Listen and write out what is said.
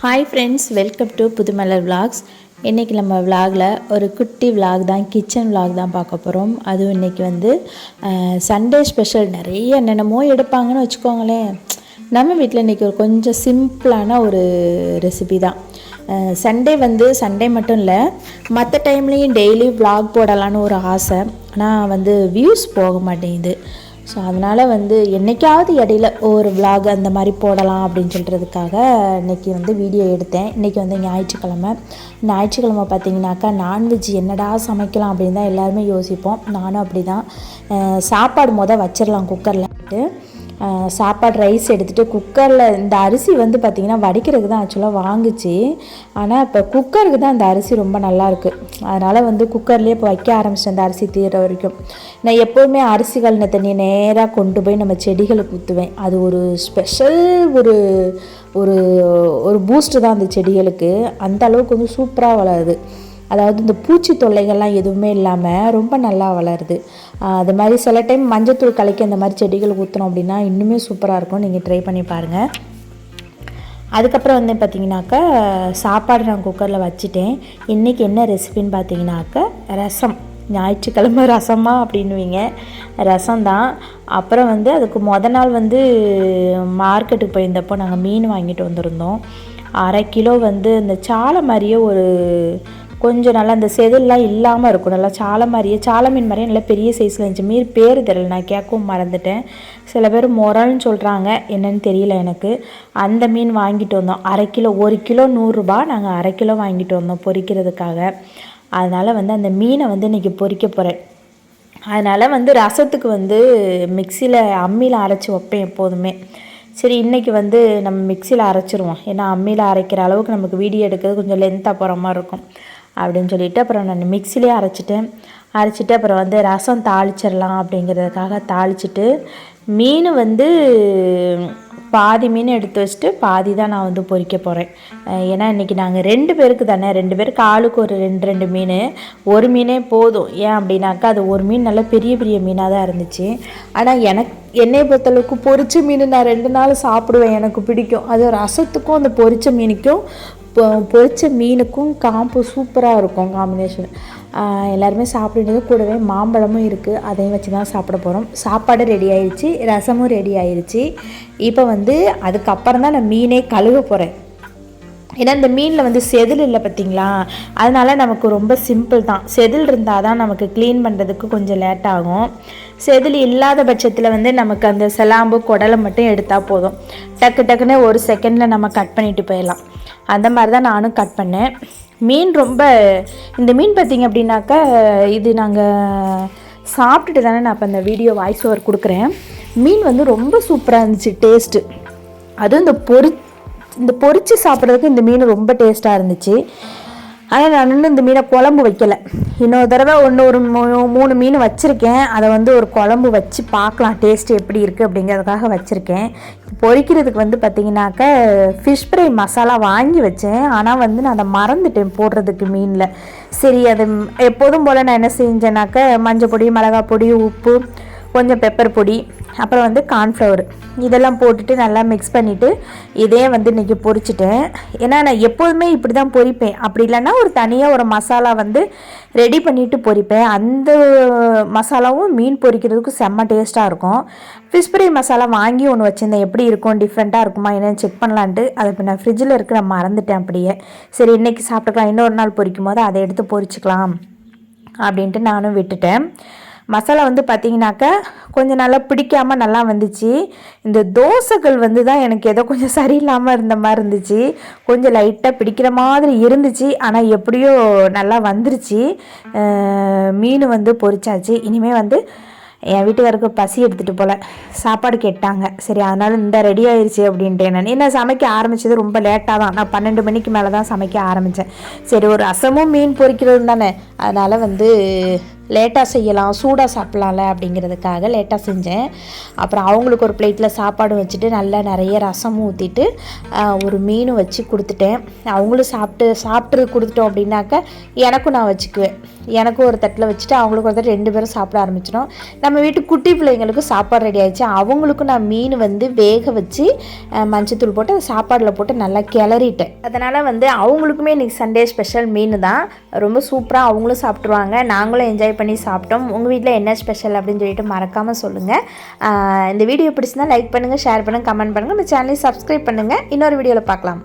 Hi friends, welcome to Puthumalar vlogs. இன்றைக்கி நம்ம விலாகில் ஒரு குட்டி விலாக் தான், கிச்சன் விலாக் தான் பார்க்க போகிறோம். அதுவும் இன்றைக்கி வந்து சண்டே ஸ்பெஷல். நிறைய என்னென்னமோ எடுப்பாங்கன்னு வச்சுக்கோங்களேன். நம்ம வீட்டில் இன்றைக்கி ஒரு கொஞ்சம் சிம்பிளான ஒரு ரெசிபி தான். சண்டே மட்டும் இல்லை, மற்ற டைம்லேயும் டெய்லி விலாக் போடலான்னு ஒரு ஆசை. ஆனால் வந்து வியூஸ் போக மாட்டேங்குது. ஸோ அதனால் வந்து என்றைக்காவது இடையில ஒரு விலாக் அந்த மாதிரி போடலாம் அப்படின்னு சொல்கிறதுக்காக இன்றைக்கி வந்து வீடியோ எடுத்தேன். இன்றைக்கி வந்து ஞாயிற்றுக்கிழமை பார்த்திங்கனாக்கா நான்வெஜ் என்னடா சமைக்கலாம் அப்படின்னு தான் எல்லாருமே யோசிப்போம். நானும் அப்படி தான். சாப்பாடு வச்சிடலாம் குக்கரில். சாப்பாடு ரைஸ் எடுத்துகிட்டு குக்கரில் இந்த அரிசி வந்து பார்த்திங்கன்னா வடிக்கிறதுக்கு தான் ஆக்சுவலாக வாங்குச்சு. ஆனால் இப்போ குக்கருக்கு தான் அந்த அரிசி ரொம்ப நல்லாயிருக்கு. அதனால் வந்து குக்கர்லேயே இப்போ வைக்க ஆரம்பிச்சிட்டேன் அந்த அரிசி தீர வரைக்கும். நான் எப்போவுமே அரிசி கழுவின தண்ணியை நேராக கொண்டு போய் நம்ம செடிகளுக்கு ஊற்றுவேன். அது ஒரு ஸ்பெஷல் ஒரு ஒரு ஒரு பூஸ்ட்டு தான் அந்த செடிகளுக்கு. அந்த அளவுக்கு வந்து சூப்பராக வளருது. அதாவது இந்த பூச்சி தொல்லைகள்லாம் எதுவுமே இல்லாமல் ரொம்ப நல்லா வளருது. அது மாதிரி சில டைம் மஞ்சத்தூள் கலக்கி அந்த மாதிரி செடிகளுக்கு ஊற்றணும் அப்படின்னா இன்னுமே சூப்பராக இருக்கும். நீங்கள் ட்ரை பண்ணி பாருங்கள். அதுக்கப்புறம் வந்து பார்த்திங்கனாக்கா சாப்பாடு நான் குக்கரில் வச்சுட்டேன். இன்றைக்கி என்ன ரெசிபின்னு பார்த்தீங்கன்னாக்கா ரசம். ஞாயிற்றுக்கிழமை ரசமா அப்படின்னுவீங்க, ரசம் தான். அப்புறம் வந்து அதுக்கு நாள் வந்து மார்க்கெட்டுக்கு போயிருந்தப்போ நாங்கள் மீன் வாங்கிட்டு வந்திருந்தோம். 1/2 கிலோ வந்து இந்த சாலை மாதிரியே ஒரு கொஞ்சம் நல்லா அந்த செதில்லாம் இல்லாமல் இருக்கும். நல்லா சாலை மீன் மாதிரியே நல்லா பெரிய சைஸில் இருந்துச்சு. மீன் பேர் தெரியல, நான் கேட்கவும் மறந்துட்டேன். சில பேர் முரல்னு சொல்கிறாங்க, என்னன்னு தெரியல எனக்கு. அந்த மீன் வாங்கிட்டு வந்தோம் 1/2 கிலோ. 1 கிலோ 100 ரூபா. நாங்கள் 1/2 கிலோ வாங்கிட்டு வந்தோம் பொரிக்கிறதுக்காக. அதனால் வந்து அந்த மீனை வந்து இன்றைக்கி பொரிக்க போகிறேன். அதனால் வந்து ரசத்துக்கு வந்து அம்மியில் அரைச்சி வைப்பேன் எப்போதுமே. சரி, இன்றைக்கி வந்து நம்ம மிக்சியில் அரைச்சிருவோம். ஏன்னா அம்மியில் அரைக்கிற அளவுக்கு நமக்கு வீடியோ எடுக்கிறது கொஞ்சம் லென்த்தாக போகிற மாதிரி இருக்கும் அப்படின்னு சொல்லிவிட்டு அப்புறம் நான் மிக்சிலே அரைச்சிட்டு அப்புறம் வந்து ரசம் தாளிச்சிடலாம் அப்படிங்கிறதுக்காக தாளிச்சிட்டு மீன் வந்து பாதி மீன் எடுத்து வச்சுட்டு பாதி தான் நான் வந்து பொரிக்க போகிறேன். ஏன்னா இன்றைக்கி நாங்கள் 2 பேருக்கு தானே, 2 பேருக்கு ஆளுக்கு ஒரு 2 மீன். ஒரு மீனே போதும். ஏன் அப்படின்னாக்கா அது ஒரு மீன் நல்லா பெரிய பெரிய மீனாக தான் இருந்துச்சு. ஆனால் என்னை பொறுத்தளவுக்கு பொரிச்ச மீன் நான் 2 நாள் சாப்பிடுவேன், எனக்கு பிடிக்கும். அது ரசத்துக்கும் அந்த பொரிச்ச மீனுக்கும் காம்பு சூப்பராக இருக்கும் காம்பினேஷன். எல்லாருமே சாப்பிடுறது. கூடவே மாம்பழமும் இருக்குது, அதையும் வச்சு தான் சாப்பிட போகிறோம். சாப்பாடு ரெடி ஆயிடுச்சு, ரசமும் ரெடி ஆயிடுச்சு. இப்போ வந்து அதுக்கப்புறம் தான் நான் மீனே கழுவ போகிறேன். ஏன்னா இந்த மீனில் வந்து செதில் இல்லை பார்த்திங்களா, அதனால் நமக்கு ரொம்ப சிம்பிள் தான். செதில் இருந்தால் தான் நமக்கு க்ளீன் பண்ணுறதுக்கு கொஞ்சம் லேட் ஆகும். செதில் இல்லாத பட்சத்தில் வந்து நமக்கு அந்த செலாம்பு குடலை மட்டும் எடுத்தால் போதும். டக்குன்னு 1 செகண்டில் நம்ம கட் பண்ணிட்டு போயிடலாம். அந்த மாதிரி தான் நானும் கட் பண்ணேன். இந்த மீன் பார்த்திங்க அப்படின்னாக்கா இது நாங்கள் சாப்பிட்டுட்டு தானே நான் இப்போ இந்த வீடியோ வாய்ஸ் ஓவர் கொடுக்குறேன். மீன் வந்து ரொம்ப சூப்பராக இருந்துச்சு டேஸ்ட்டு. அதுவும் இந்த பொரிச்சு சாப்பிட்றதுக்கு இந்த மீன் ரொம்ப டேஸ்ட்டாக இருந்துச்சு. ஆனால் நான் இந்த மீனை குழம்பு வைக்கலை. இன்னொரு தடவை ஒரு 3 மீன் வச்சுருக்கேன். அதை வந்து ஒரு குழம்பு வச்சு பார்க்கலாம் டேஸ்ட்டு எப்படி இருக்குது அப்படிங்கிறதுக்காக வச்சுருக்கேன். பொரிக்கிறதுக்கு வந்து பார்த்திங்கனாக்கா ஃபிஷ் ஃப்ரை மசாலா வாங்கி வச்சேன். ஆனால் வந்து நான் அதை மறந்துட்டேன் போடுறதுக்கு மீனில். சரி, அது எப்போதும் போல் நான் என்ன செஞ்சேனாக்கா மஞ்சள் பொடி, மிளகாய் பொடி, உப்பு, கொஞ்சம் பெப்பர் பொடி, அப்புறம் வந்து கார்ன்ஃப்ளவர் இதெல்லாம் போட்டுட்டு நல்லா மிக்ஸ் பண்ணிவிட்டு இதே வந்து இன்றைக்கி பொரிச்சிட்டேன். ஏன்னா நான் எப்போதுமே இப்படி தான் பொரிப்பேன். அப்படி இல்லைன்னா ஒரு தனியாக ஒரு மசாலா வந்து ரெடி பண்ணிவிட்டு பொரிப்பேன். அந்த மசாலாவும் மீன் பொரிக்கிறதுக்கு செம்ம டேஸ்ட்டாக இருக்கும். ஃபிஷ் ஃப்ரை மசாலா வாங்கி ஒன்று வச்சுருந்தேன், எப்படி இருக்கும், டிஃப்ரெண்ட்டாக இருக்குமா என்னென்னு செக் பண்ணலான்ட்டு. அதை இப்போ நான் ஃப்ரிட்ஜில் இருக்கிற மறந்துட்டேன் அப்படியே. சரி, இன்றைக்கி சாப்பிட்டுக்கலாம், இன்னொரு நாள் பொரிக்கும் போது அதை எடுத்து பொரிச்சிக்கலாம் அப்படின்ட்டு நானும் விட்டுட்டேன். மசாலா வந்து பார்த்திங்கனாக்கா கொஞ்சம் நல்லா பிடிக்காமல் நல்லா வந்துச்சு. இந்த தோசைகள் வந்து தான் எனக்கு ஏதோ கொஞ்சம் சரியில்லாமல் இருந்த மாதிரி இருந்துச்சு. கொஞ்சம் லைட்டாக பிடிக்கிற மாதிரி இருந்துச்சு. ஆனால் எப்படியோ நல்லா வந்துருச்சு. மீன் வந்து பொரிச்சாச்சு. இனிமேல் வந்து என் வீட்டுக்காருக்கு பசி எடுத்துகிட்டு போல் சாப்பாடு கேட்டாங்க. சரி, அதனால் இந்த ரெடி ஆயிடுச்சு அப்படின்ட்டு என்ன சமைக்க ஆரம்பித்தது ரொம்ப லேட்டாக தான். நான் 12 மணிக்கு மேலே தான் சமைக்க ஆரம்பித்தேன். சரி, ஒரு ரசமும் மீன் பொரிக்கிறது தானே, அதனால் வந்து லேட்டாக செய்யலாம், சூடாக சாப்பிட்லாம்ல அப்படிங்கிறதுக்காக லேட்டாக செஞ்சேன். அப்புறம் அவங்களுக்கு ஒரு பிளேட்டில் சாப்பாடு வச்சுட்டு நல்லா நிறைய ரசமும் ஊற்றிட்டு ஒரு மீனும் வச்சு கொடுத்துட்டேன். அவங்களும் சாப்பிட்டு கொடுத்துட்டோம் அப்படின்னாக்கா எனக்கும் நான் வச்சுக்குவேன். எனக்கும் ஒரு தட்டில் வச்சுட்டு அவங்களுக்கு ஒரு தட்டு 2 பேரும் சாப்பிட ஆரம்பிச்சிடும். நம்ம வீட்டு குட்டி பிள்ளைங்களுக்கும் சாப்பாடு ரெடி ஆகிடுச்சு. அவங்களுக்கும் நான் மீன் வந்து வேக வச்சு மஞ்சத்தூள் போட்டு அந்த சாப்பாடில் போட்டு நல்லா கிளறிட்டேன். அதனால் வந்து அவங்களுக்குமே இன்றைக்கி சண்டே ஸ்பெஷல் மீன் தான். ரொம்ப சூப்பராக அவங்களும் சாப்பிட்ருவாங்க, நாங்களும் என்ஜாய் பண்ணி சாப்பிட்டோம். உங்கள் வீட்டில் என்ன ஸ்பெஷல் அப்படின்னு சொல்லிட்டு மறக்காமல் சொல்லுங்கள். இந்த வீடியோ பிடிச்சிருந்தா லைக் பண்ணுங்கள், ஷேர் பண்ணுங்கள், கமெண்ட் பண்ணுங்கள். நம்ம சேனலை சப்ஸ்கிரைப் பண்ணுங்கள். இன்னொரு வீடியோவில் பார்க்கலாம்.